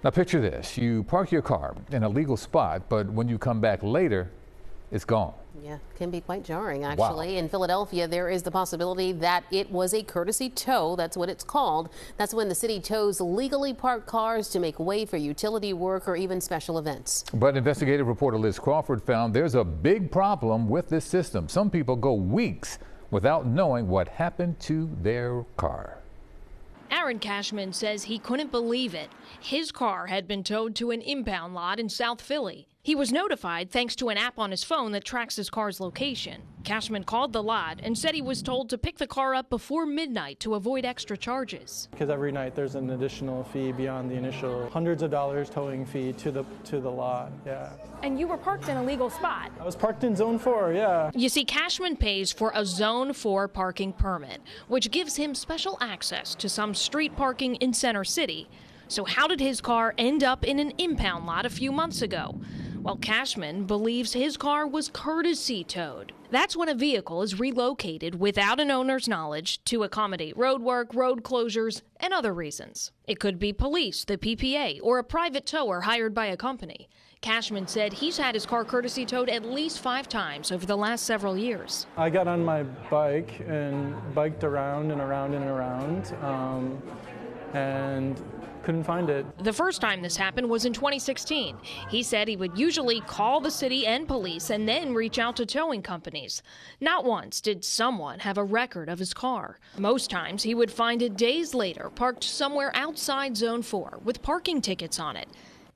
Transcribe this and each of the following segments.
Now picture this, you park your car in a legal spot, but when you come back later, it's gone. Yeah, can be quite jarring, actually. Wow. In Philadelphia, there is the possibility that it was a courtesy tow. That's what it's called. That's when the city tows legally parked cars to make way for utility work or even special events. But investigative reporter Liz Crawford found there's a big problem with this system. Some people go weeks without knowing what happened to their car. Aaron Cashman says he couldn't believe it. His car had been towed to an impound lot in South Philly. He was notified thanks to an app on his phone that tracks his car's location. Cashman called the lot and said he was told to pick the car up before midnight to avoid extra charges. Because every night there's an additional fee beyond the initial hundreds of dollars towing fee to the lot. Yeah. And you were parked in a legal spot. I was parked in Zone 4, yeah. You see, Cashman pays for a Zone 4 parking permit, which gives him special access to some street parking in Center City. So how did his car end up in an impound lot a few months ago? Well, Cashman believes his car was courtesy towed. That's when a vehicle is relocated without an owner's knowledge to accommodate road work, road closures, and other reasons. It could be police, the PPA, or a private tower hired by a company. Cashman said he's had his car courtesy towed at least 5 times over the last several years. I got on my bike and biked around and around and around, and couldn't find it. The first time this happened was in 2016. He said he would usually call the city and police and then reach out to towing companies. Not once did someone have a record of his car. Most times he would find it days later parked somewhere outside Zone 4 with parking tickets on it.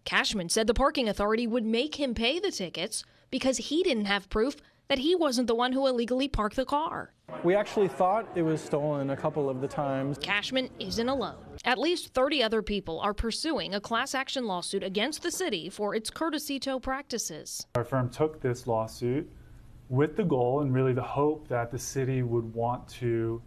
Cashman said the parking authority would make him pay the tickets because he didn't have proof that he wasn't the one who illegally parked the car. We actually thought it was stolen a couple of the times. Cashman isn't alone. At least 30 other people are pursuing a class action lawsuit against the city for its courtesy tow practices. Our firm took this lawsuit with the goal and really the hope that the city would want to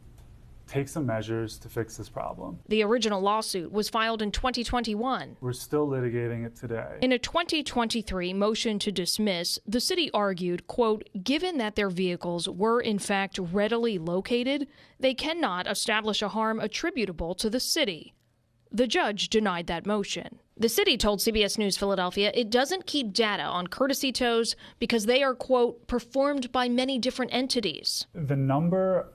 take some measures to fix this problem. The original lawsuit was filed in 2021. We're still litigating it today. In a 2023 motion to dismiss, the city argued, quote, given that their vehicles were in fact readily located, they cannot establish a harm attributable to the city. The judge denied that motion. The city told CBS News Philadelphia it doesn't keep data on courtesy tows because they are, quote, performed by many different entities. The number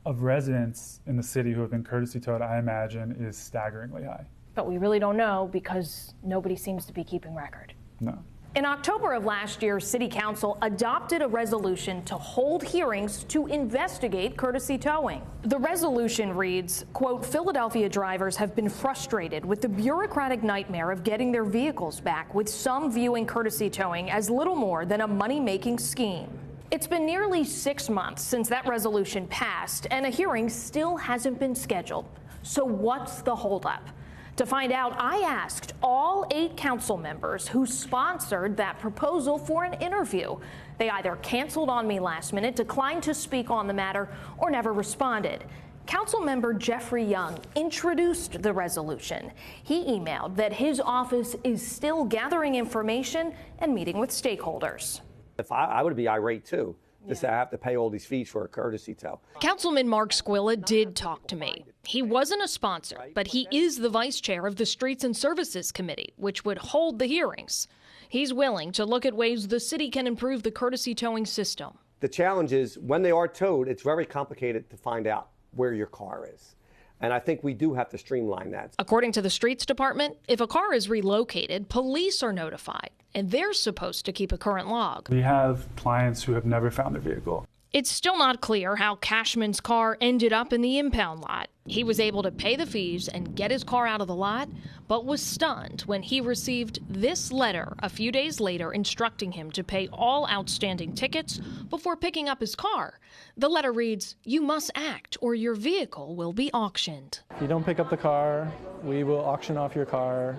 of residents in the city who have been courtesy towed, I imagine, is staggeringly high. But we really don't know because nobody seems to be keeping record. No. In October of last year, City Council adopted a resolution to hold hearings to investigate courtesy towing. The resolution reads, quote, Philadelphia drivers have been frustrated with the bureaucratic nightmare of getting their vehicles back, with some viewing courtesy towing as little more than a money-making scheme. It's been nearly 6 months since that resolution passed, and a hearing still hasn't been scheduled. So what's the holdup? To find out, I asked all 8 council members who sponsored that proposal for an interview. They either canceled on me last minute, declined to speak on the matter, or never responded. Councilmember Jeffrey Young introduced the resolution. He emailed that his office is still gathering information and meeting with stakeholders. If I would be irate too, to say I have to pay all these fees for a courtesy tow. Councilman Mark Squilla did talk to me. He wasn't a sponsor, but he is the vice chair of the Streets and Services Committee, which would hold the hearings. He's willing to look at ways the city can improve the courtesy towing system. The challenge is when they are towed, it's very complicated to find out where your car is. And I think we do have to streamline that. According to the Streets Department, if a car is relocated, police are notified, and they're supposed to keep a current log. We have clients who have never found their vehicle. It's still not clear how Cashman's car ended up in the impound lot. He was able to pay the fees and get his car out of the lot, but was stunned when he received this letter a few days later instructing him to pay all outstanding tickets before picking up his car. The letter reads, "You must act or your vehicle will be auctioned." If you don't pick up the car, we will auction off your car.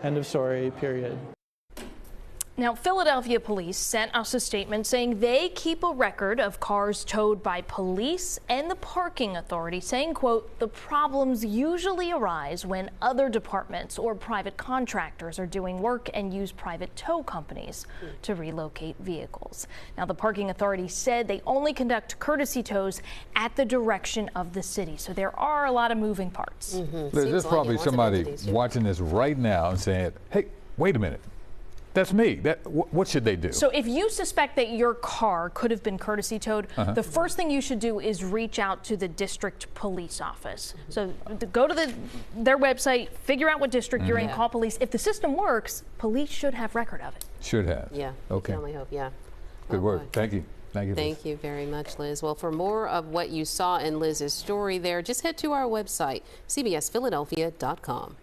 End of story, period. Now, Philadelphia police sent us a statement saying they keep a record of cars towed by police and the parking authority, saying, quote, the problems usually arise when other departments or private contractors are doing work and use private tow companies to relocate vehicles. Now, the parking authority said they only conduct courtesy tows at the direction of the city. So there are a lot of moving parts. There's probably somebody watching this right now and saying, hey, wait a minute. That's me. What should they do? So if you suspect that your car could have been courtesy towed, the first thing you should do is reach out to the district police office. So go to their website, figure out what district you're in, call police. If the system works, police should have record of it. Should have. Yeah. Okay. I only hope. Yeah. Good work. Thank you. Thank you. Thank you very much, Liz. Well, for more of what you saw in Liz's story there, just head to our website, cbsphiladelphia.com.